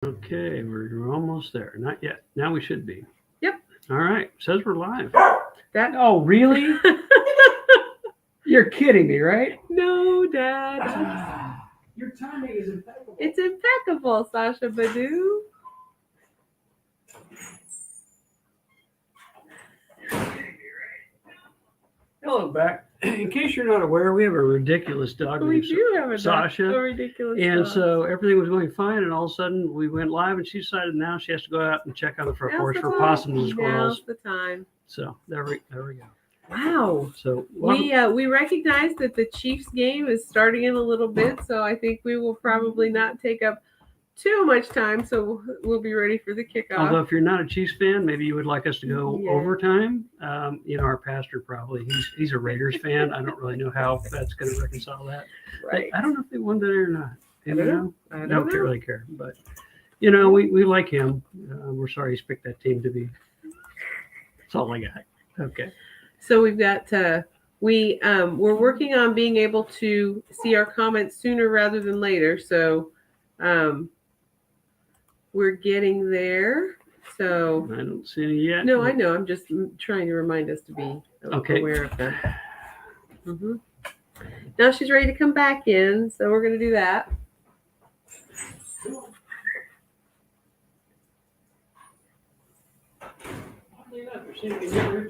Okay, we're almost there. Not yet. Now we should be. Yep. All right. Says we're live. That Oh, really? You're kidding me, right? No, Dad. Your timing is impeccable. It's impeccable, Sasha Badu. Hello, back. In case you're not aware, we have a ridiculous dog We named do have a Sasha. a ridiculous And dog. so everything was going fine, and all of a sudden we went live, and she decided now she has to go out and check on the front porch for possums and squirrels. Now's the time. So there we go. Wow. So We recognize that the Chiefs game is starting in a little bit, so I think we will probably not take up too much time, so we'll be ready for the kickoff. although if you're not a Chiefs fan, maybe you would like us to go Yeah. overtime. Our pastor probably he's a Raiders fan. I don't really know how that's going to reconcile that. Right. I don't know if they won today or not. I don't know. Really care, but we like him. We're sorry he's picked that team to be. That's all I got. Okay. So we've got we're working on being able to see our comments sooner rather than later. So we're getting there. So I don't see any yet. no, I know. I'm just trying to remind us to be aware of them. Mm-hmm. Now she's ready to come back in, so we're going to do that.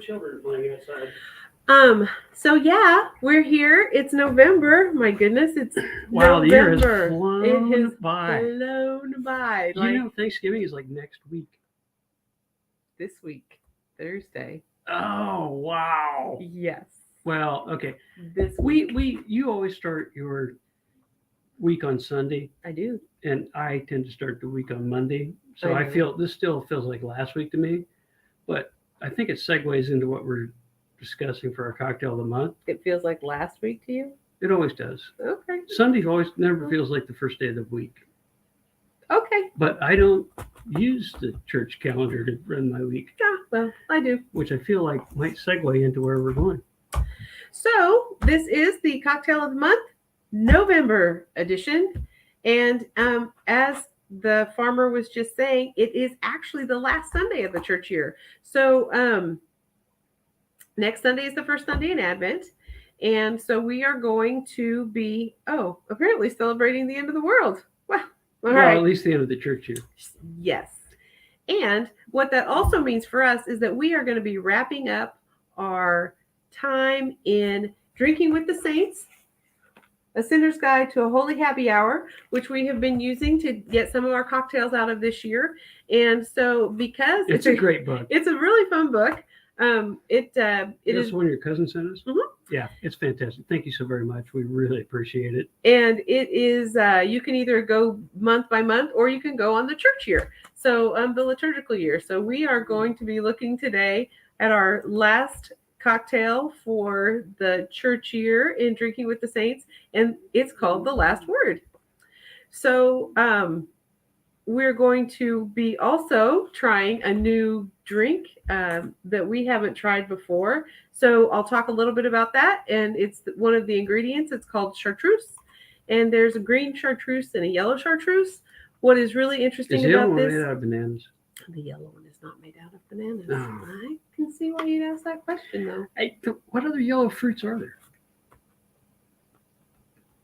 Children playing outside. So yeah, we're here. It's November. My goodness, it's wow, November. the year has flown it has by. Flown by. Thanksgiving is like next week. This week, Thursday. Oh wow. Yes. Well, okay. This week. You always start your week on Sunday. I do. And I tend to start the week on Monday. So I feel this still feels like last week to me. But I think it segues into what we're discussing for our cocktail of the month. It feels like last week to you? It always does. Okay. Sunday always never feels like the first day of the week. Okay. But I don't use the church calendar to run my week. Yeah, well, I do. Which I feel like might segue into where we're going. So this is the cocktail of the month, November edition. And as the farmer was just saying, it is actually the last Sunday of the church year. So next Sunday is the first Sunday in Advent. And so we are going to be, apparently celebrating the end of the world. Wow. All right. At least the end of the church year. Yes. And what that also means for us is that we are going to be wrapping up our time in Drinking with the Saints, A Sinner's Guide to a Holy Happy Hour, which we have been using to get some of our cocktails out of this year. And so because it's a great book. It's a really fun book. It is one your cousin sent us. Mm-hmm. Yeah, it's fantastic. Thank you so very much. We really appreciate it. And it is you can either go month by month or you can go on the church year. So the liturgical year. So we are going to be looking today at our last cocktail for the church year in Drinking with the Saints, and it's called The Last Word. So we're going to be also trying a new drink that we haven't tried before. So I'll talk a little bit about that. And it's one of the ingredients. It's called chartreuse. And there's a green chartreuse and a yellow chartreuse. What is really interesting about this? Is the yellow one made out of bananas? The yellow one is not made out of bananas. No. I can see why you'd ask that question, though. What other yellow fruits are there?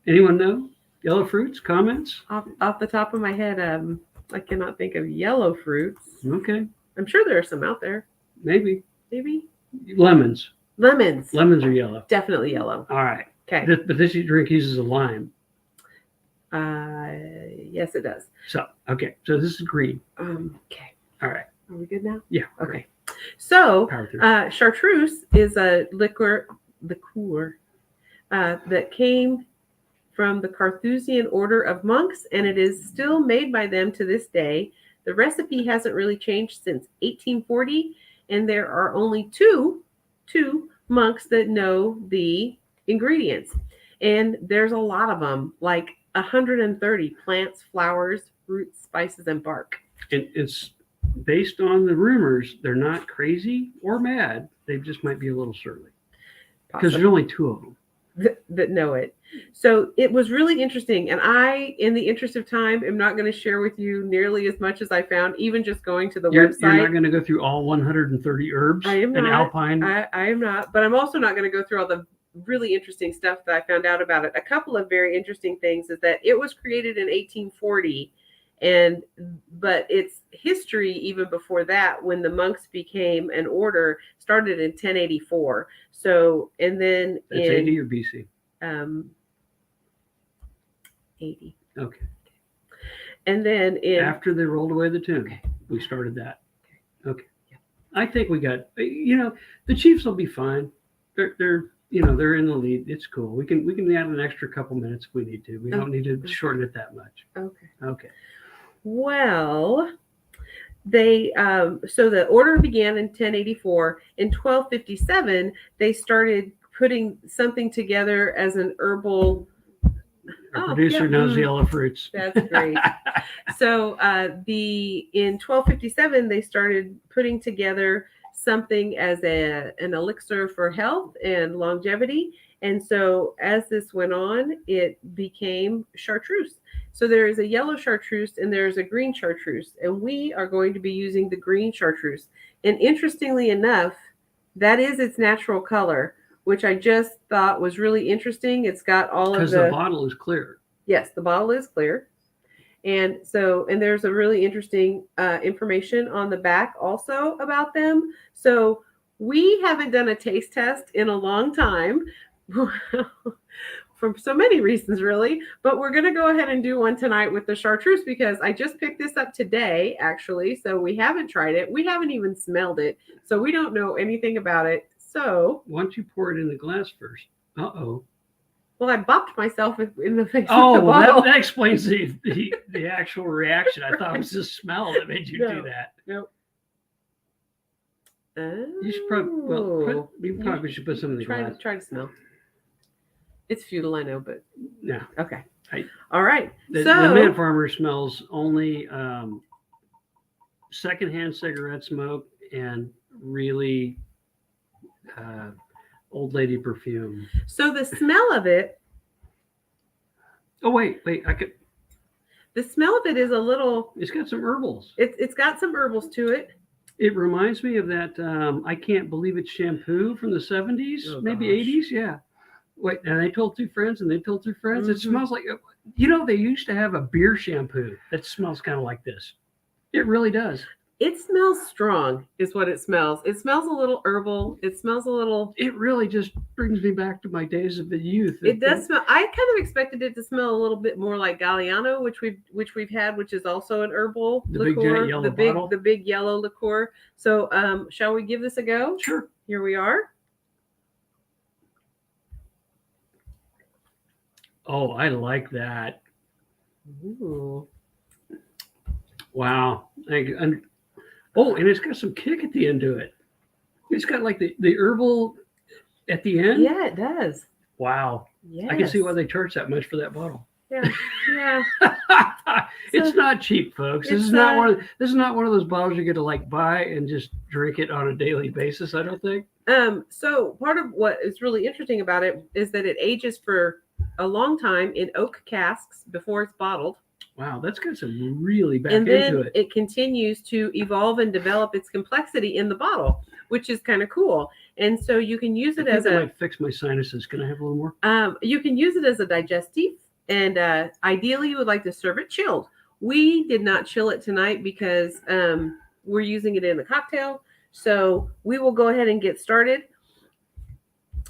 Anyone know? Yellow fruits? Comments? Off the top of my head, I cannot think of yellow fruits. Okay. I'm sure there are some out there. Maybe. Lemons. Lemons are yellow. Definitely yellow. All right. Okay. But this drink uses a lime. Yes, it does. So, okay. So this is green. Okay. All right. Are we good now? Yeah. Okay. So, chartreuse is a liqueur that came from the Carthusian order of monks, and it is still made by them to this day. The recipe hasn't really changed since 1840, and there are only two monks that know the ingredients. And there's a lot of them, like 130 plants, flowers, roots, spices, and bark. And it's based on the rumors. They're not crazy or mad. They just might be a little surly. Because there's only two of them. That know it. So it was really interesting. And I, in the interest of time, am not going to share with you nearly as much as I found, even just going to the You're website. not going to go through all 130 herbs I am and not. alpine. I am not. But I'm also not going to go through all the really interesting stuff that I found out about it. A couple of very interesting things is that it was created in 1840. But its history even before that, when the monks became an order, started in 1084. So, and then That's in AD or BC? 80. Okay. And then After they rolled away the tomb, we started that. Okay. Yeah. I think we got, the Chiefs will be fine. They're they're in the lead. It's cool. We can add an extra couple minutes if we need to. We don't need to shorten it that much. Okay. Well, they so the order began in 1084. In 1257, they started putting something together as an herbal. Our producer knows yellow fruits. That's great. So in 1257, they started putting together something as an elixir for health and longevity. And so as this went on, it became chartreuse. So there is a yellow chartreuse and there's a green chartreuse. And we are going to be using the green chartreuse. And interestingly enough, that is its natural color, which I just thought was really interesting. It's got all of because the bottle is clear. Yes, the bottle is clear. And there's a really interesting information on the back also about them. So we haven't done a taste test in a long time for so many reasons, really. But we're going to go ahead and do one tonight with the chartreuse because I just picked this up today, actually. So we haven't tried it. We haven't even smelled it. So we don't know anything about it. So why don't you pour it in the glass first? Uh-oh. Well, I bopped myself in the face. Oh, with the well, bottle. that explains the actual reaction. I thought it was the smell that made you do that. Nope. You should probably should put some in the glass. Try to smell. It's futile, I know, but no. Okay. All right. The Man Farmer smells only secondhand cigarette smoke and really old lady perfume. So the smell of it. Oh wait, I could. The smell of it is a little. It's got some herbals. It's got some herbals to it. It reminds me of that. I can't believe it's shampoo from the 70s, maybe 80s. Yeah. Wait, and they told two friends, and they told two friends. Mm-hmm. It smells like, they used to have a beer shampoo that smells kind of like this. It really does. It smells strong, is what it smells. It smells a little herbal. It smells a little. It really just brings me back to my days of the youth. It does smell. I kind of expected it to smell a little bit more like Galliano, which we've had, which is also an herbal liqueur. Big giant yellow bottle. The big yellow liqueur. So, shall we give this a go? Sure. Here we are. Oh, I like that. Ooh. Wow. And it's got some kick at the end of it. It's got like the herbal at the end. Yeah, it does. Wow. Yes. I can see why they charge that much for that bottle. Yeah. Yeah. It's not cheap, folks. This is not one of those bottles you get to buy and just drink it on a daily basis, I don't think. So part of what is really interesting about it is that it ages for a long time in oak casks before it's bottled. Wow, that's got some really back into it. And then it continues to evolve and develop its complexity in the bottle, which is kind of cool. And so you can use it as I might fix my sinuses. Can I have a little more? You can use it as a digestive, and ideally you would like to serve it chilled. We did not chill it tonight because we're using it in a cocktail. So we will go ahead and get started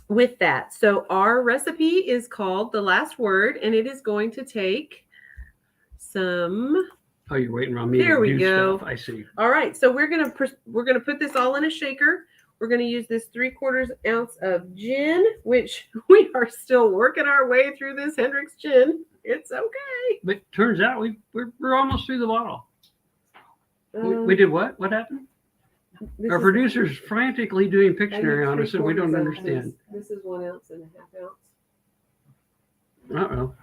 with that. So our recipe is called The Last Word, and it is going to take some. Oh, you're waiting on me. There we go. Stuff. I see. All right, so we're gonna put this all in a shaker. We're gonna use this 3/4 ounce of gin, which we are still working our way through this Hendrick's gin. It's okay. But turns out we're almost through the bottle. We did what? What happened? Our producer's frantically doing Pictionary on us, and we don't understand. This is 1 ounce and a half ounce. Uh-oh.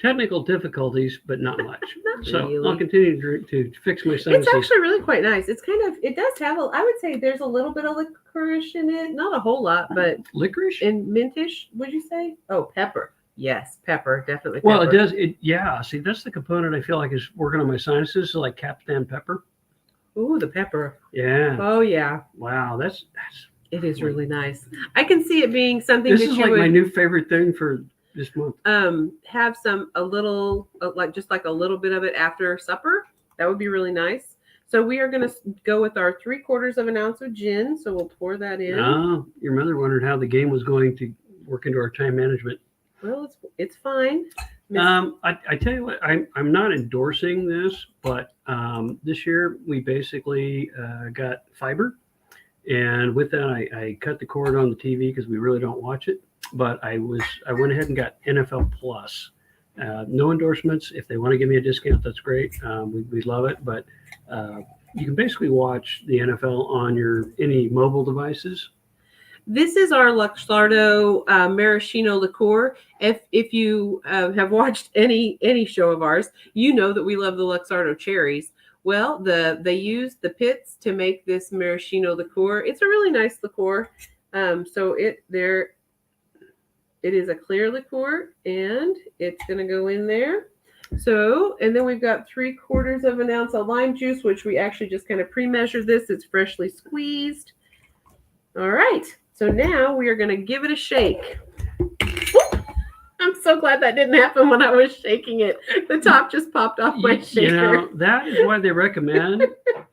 technical difficulties, but not much. Not So really. I'll continue to drink to fix my sinuses. It's actually really quite nice. It's kind of, it does have I would say there's a little bit of licorice in it. Not a whole lot, but Licorice? and mintish, would you say? Oh, pepper. Yes, pepper, definitely. Well, pepper. it does. Yeah. See, that's the component I feel like is working on my sinuses. So like Captain Pepper. Ooh, the pepper. Yeah. Oh yeah. Wow. That's. It is really nice. I can see it being something This that is you like would my new favorite thing for this month. have a little just like a little bit of it after supper. That would be really nice. So we are going to go with our 3/4 of an ounce of gin. So we'll pour that in. Oh, your mother wondered how the game was going to work into our time management. Well, it's fine. I tell you what, I'm not endorsing this, but this year we basically got fiber. And with that, I cut the cord on the TV because we really don't watch it. But I went ahead and got NFL Plus. No endorsements. If they want to give me a discount, that's great. We love it. But you can basically watch the NFL on any mobile devices. This is our Luxardo maraschino liqueur. If you have watched any show of ours, you know that we love the Luxardo cherries. Well, they use the pits to make this maraschino liqueur. It's a really nice liqueur. So it is a clear liqueur, and it's going to go in there. So, and then we've got 3/4 of an ounce of lime juice, which we actually just kind of pre-measured this. It's freshly squeezed. All right. So now we are going to give it a shake. I'm so glad that didn't happen when I was shaking it. The top just popped off my shaker. You know, that is why they recommend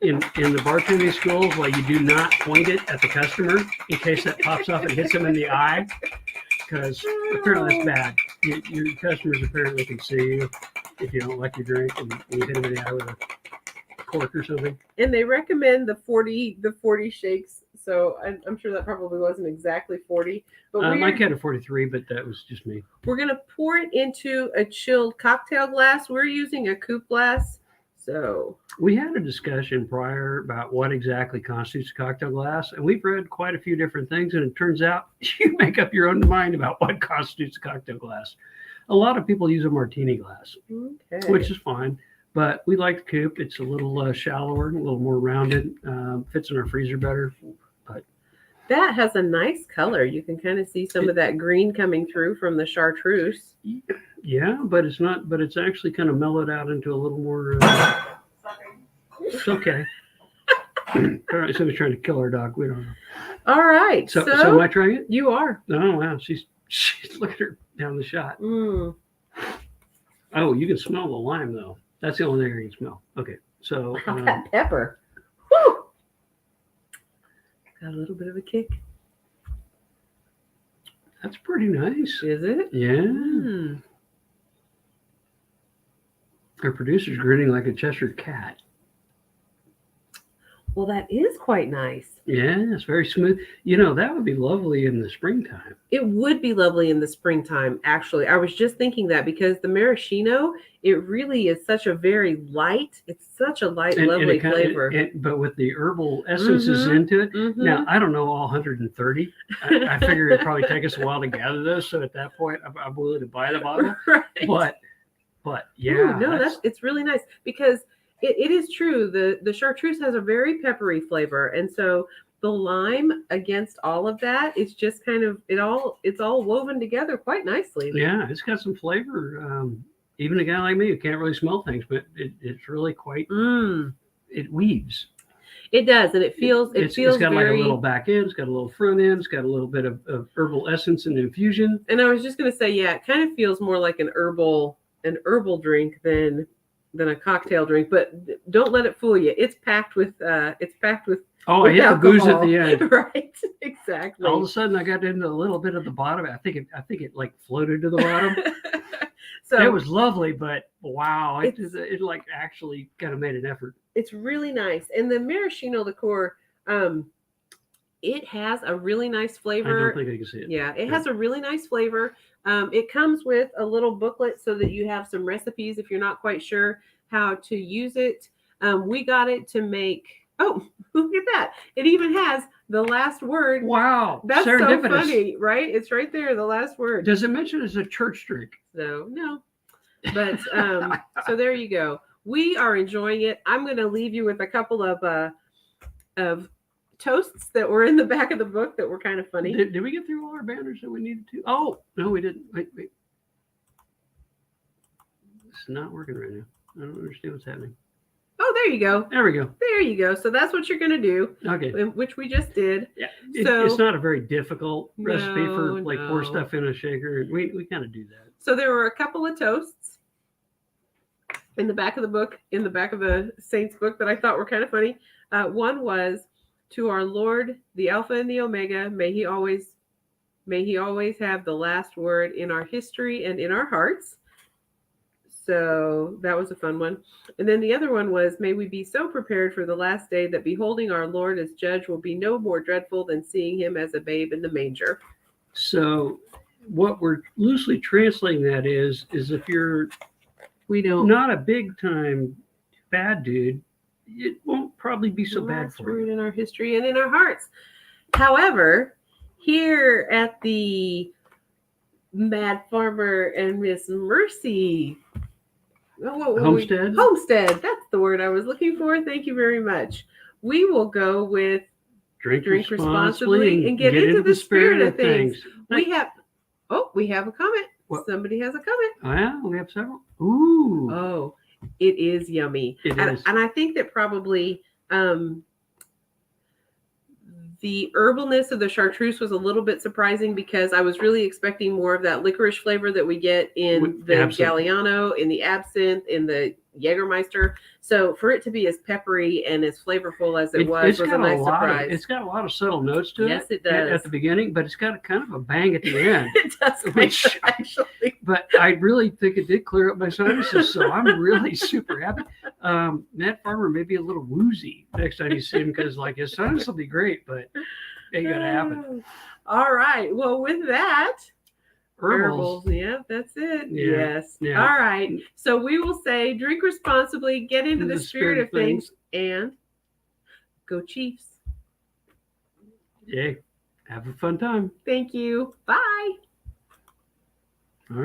in the bartending schools why you do not point it at the customer in case that pops off and hits them in the eye. Because apparently that's bad. Your customers apparently can see you if you don't like your drink and you hit them in the eye with a cork or something. And they recommend the 40 shakes. So I'm sure that probably wasn't exactly 40. But Mike had a 43, but that was just me. We're going to pour it into a chilled cocktail glass. We're using a coupe glass. So we had a discussion prior about what exactly constitutes a cocktail glass, and we've read quite a few different things, and it turns out you make up your own mind about what constitutes a cocktail glass. A lot of people use a martini glass, which is fine, but we like the coupe. It's a little shallower, a little more rounded, fits in our freezer better. But that has a nice color. You can kind of see some of that green coming through from the chartreuse. Yeah, but it's not. But it's actually kind of mellowed out into a little more. It's okay. Apparently, somebody's trying to kill our dog. We don't know. All right. So am I trying it? You are. Oh wow, she's look at her down the shot. Mm. Oh, you can smell the lime though. That's the only thing you can smell. Okay, so that pepper. Woo! Got a little bit of a kick. That's pretty nice. Is it? Yeah. Mm. Our producer's grinning like a Cheshire cat. Well, that is quite nice. Yeah, it's very smooth. You know, that would be lovely in the springtime. It would be lovely in the springtime, actually. I was just thinking that because the maraschino, it really is such a very light, it's such a light, lovely flavor. But with the herbal essences into it. Mm-hmm. Now, I don't know all 130. I figure it'd probably take us a while to gather those. So at that point, I'm willing to buy the bottle. Right. But yeah. Ooh, no, it's really nice because it is true. The chartreuse has a very peppery flavor. And so the lime against all of that, it's just kind of, it's all woven together quite nicely. Yeah, it's got some flavor. Even a guy like me who can't really smell things, but it's really quite, it weaves. It does. And it feels it's got like a little back end. It's got a little front end. It's got a little bit of herbal essence and infusion. And I was just going to say, yeah, it kind of feels more like an herbal drink than a cocktail drink, but don't let it fool you. It's packed with Oh, I hit the booze at the end. Right, exactly. All of a sudden, I got into a little bit of the bottom. I think it like floated to the bottom. So it was lovely, but wow, it like actually kind of made an effort. It's really nice, and the maraschino liqueur, it has a really nice flavor. I don't think I can see it. Yeah, it has a really nice flavor. It comes with a little booklet so that you have some recipes if you're not quite sure how to use it. We got it to make. Oh, look at that! It even has the last word. Wow, that's so funny, right? It's right there, the last word. Does it mention it's a church drink? So no. But so there you go. We are enjoying it. I'm going to leave you with a couple of toasts that were in the back of the book that were kind of funny. Did we get through all our banners that we needed to? Oh, no, we didn't. Wait. It's not working right now. I don't understand what's happening. Oh, there you go. There we go. There you go. So that's what you're going to do. Okay. Which we just did. Yeah. So It's not a very difficult recipe for like pour no. stuff in a shaker. We kind of do that. So there were a couple of toasts in the back of the book, in the back of the Saints book that I thought were kind of funny. One was to our Lord, the Alpha and the Omega. May he always have the last word in our history and in our hearts. So that was a fun one. And then the other one was, may we be so prepared for the last day that beholding our Lord as judge will be no more dreadful than seeing him as a babe in the manger. So what we're loosely translating that is if you're not a big time bad dude, it won't probably be so bad for you. In our history and in our hearts. However, here at the Mad Farmer and Miss Mercy Homestead. That's the word I was looking for. Thank you very much. We will go with drink responsibly and get into the spirit of things. We have a comment. What? Somebody has a comment. Oh, yeah, we have several. Ooh. Oh, it is yummy. It is. And I think that probably the herbalness of the chartreuse was a little bit surprising because I was really expecting more of that licorice flavor that we get in the Galliano, in the absinthe, in the Jägermeister. So for it to be as peppery and as flavorful as it was a nice surprise. It's got a lot of subtle notes to it. Yes, it does. At the beginning, but it's got a kind of a bang at the end. It does, actually. But I really think it did clear up my sinuses, so I'm really super happy. Matt Farmer may be a little woozy next time you see him because like his sinus will be great, but it ain't gonna happen. All right. Well, with that, Herbals. Yeah, that's it. Yeah, Yes. yeah. All right. So we will say drink responsibly, get into the spirit of things, and go Chiefs. Yeah. Have a fun time. Thank you. Bye. All right.